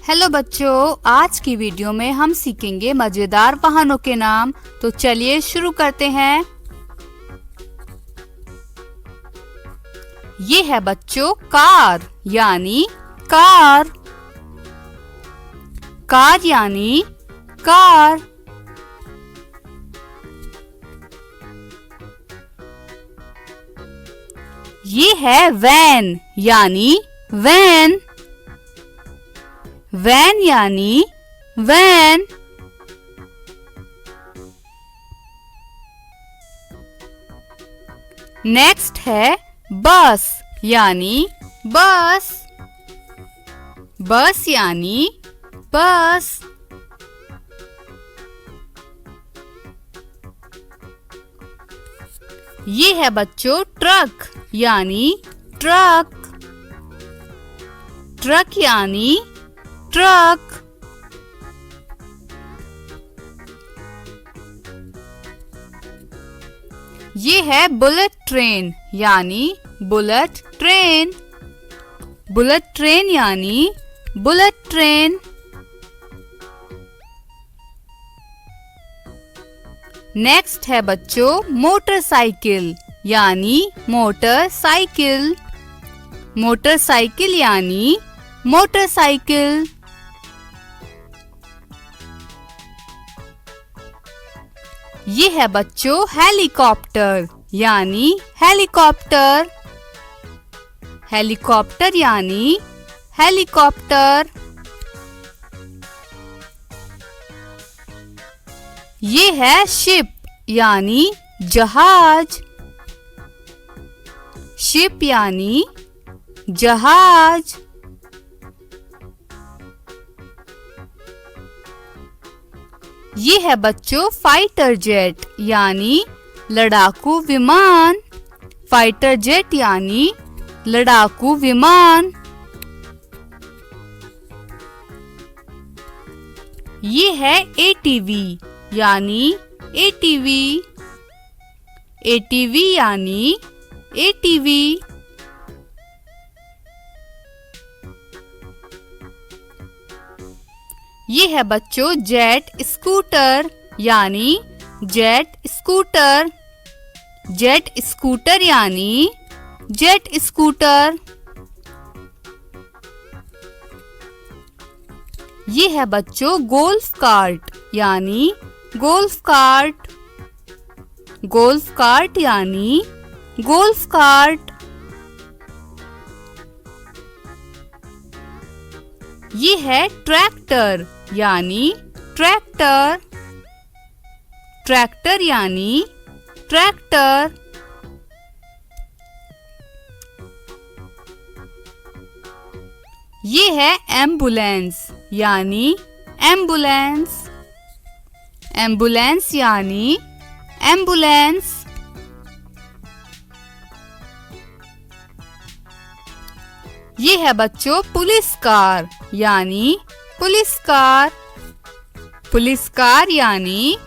Hello बच्चों, आज की वीडियो में हम सीखेंगे मजेदार वाहनों के नाम। तो चलिए शुरू करते हैं। ये है बच्चों कार यानी कार। कार यानी कार। ये है वैन यानी वैन। वैन यानी वैन। नेक्स्ट है बस यानी बस। बस यानी बस। ये है बच्चों ट्रक यानी ट्रक। ट्रक यानी ट्रक। ये है बुलेट ट्रेन यानी बुलेट ट्रेन। बुलेट ट्रेन यानी बुलेट ट्रेन। नेक्स्ट है बच्चों मोटरसाइकिल यानी मोटरसाइकिल। मोटरसाइकिल यानी मोटरसाइकिल। ये है बच्चों हेलीकॉप्टर यानी हेलीकॉप्टर। हेलीकॉप्टर यानी हेलीकॉप्टर। ये है शिप यानी जहाज। शिप यानी जहाज। ये है बच्चों फाइटर जेट यानी लड़ाकू विमान। फाइटर जेट यानी लड़ाकू विमान। ये है एटीवी यानी एटीवी। एटीवी यानी एटीवी। ये है बच्चों जेट स्कूटर यानी जेट स्कूटर। जेट स्कूटर यानी जेट स्कूटर। ये है बच्चों गोल्फ कार्ट यानी गोल्फ कार्ट। गोल्फ कार्ट यानी गोल्फ कार्ट। ये है ट्रैक्टर यानी ट्रैक्टर। ट्रैक्टर यानी ट्रैक्टर। ये है एम्बुलेंस यानी एम्बुलेंस। एम्बुलेंस यानी एम्बुलेंस। ये है बच्चों पुलिस कार यानी पुलिस कार। पुलिस कार यानी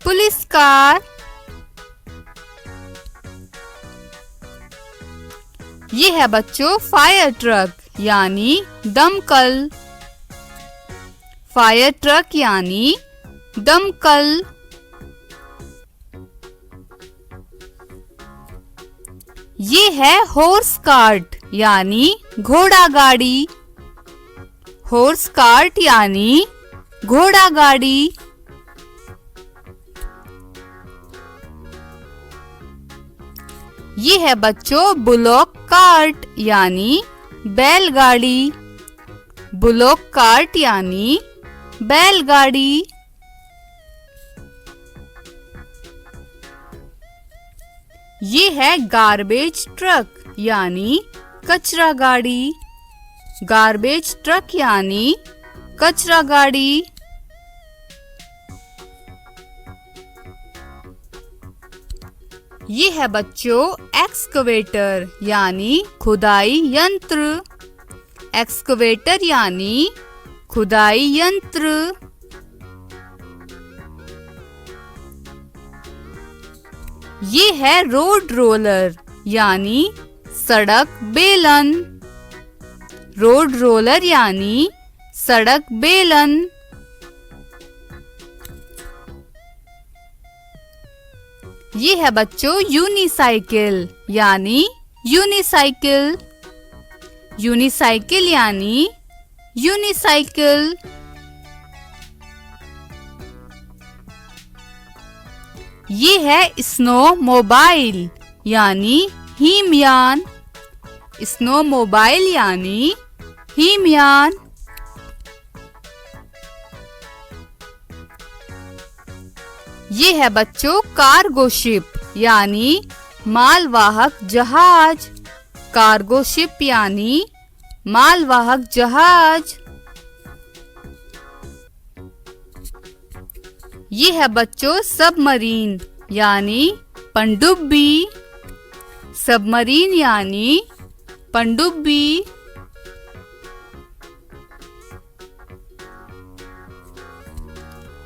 पुलिस कार। ये है बच्चों फायर ट्रक यानी दमकल। फायर ट्रक यानी दमकल। ये है हॉर्स कार्ट यानी घोड़ा गाड़ी। हॉर्स कार्ट यानी घोड़ा गाड़ी। ये है बच्चों बुलॉक कार्ट यानी बैलगाड़ी। बुलॉक कार्ट यानी बैलगाड़ी। ये है गार्बेज ट्रक यानी कचरा गाड़ी। गार्बेज ट्रक यानी कचरा गाड़ी। ये है बच्चों एक्सकवेटर यानी खुदाई यंत्र। एक्सकवेटर यानी खुदाई यंत्र। ये है रोड रोलर यानी सड़क बेलन। रोड रोलर यानी सड़क बेलन। ये है बच्चों यूनिसाइकिल यानी यूनिसाइकिल। यूनिसाइकिल यानी यूनिसाइकिल। ये है स्नो मोबाइल यानी हिमयान। स्नो मोबाइल यानी हिमयान। ये है बच्चों कार्गो शिप यानी मालवाहक जहाज। कार्गो शिप यानी मालवाहक जहाज। ये है बच्चों सबमरीन यानी पनडुब्बी। सबमरीन यानी पनडुब्बी।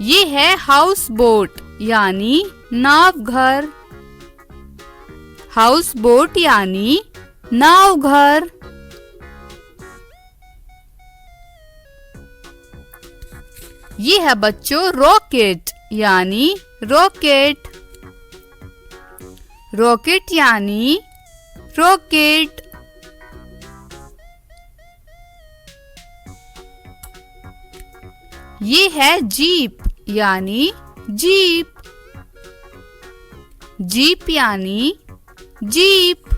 ये है हाउस बोट यानी नाव घर। हाउस बोट यानी नाव घर। ये है बच्चों रॉकेट यानी रॉकेट। रॉकेट यानी रॉकेट। ये है जीप यानी जीप। जीप यानी जीप।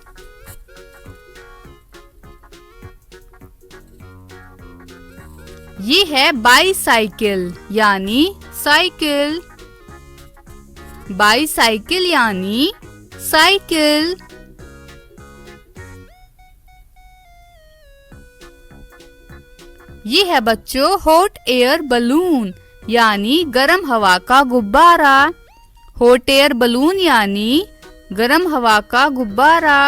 ये है बाईसाइकिल यानी साइकिल। बाईसाइकिल यानी साइकिल। ये है बच्चों हॉट एयर बलून यानी गर्म हवा का गुब्बारा। हॉट एयर बलून यानी गर्म हवा का गुब्बारा।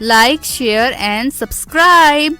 Like, share and subscribe.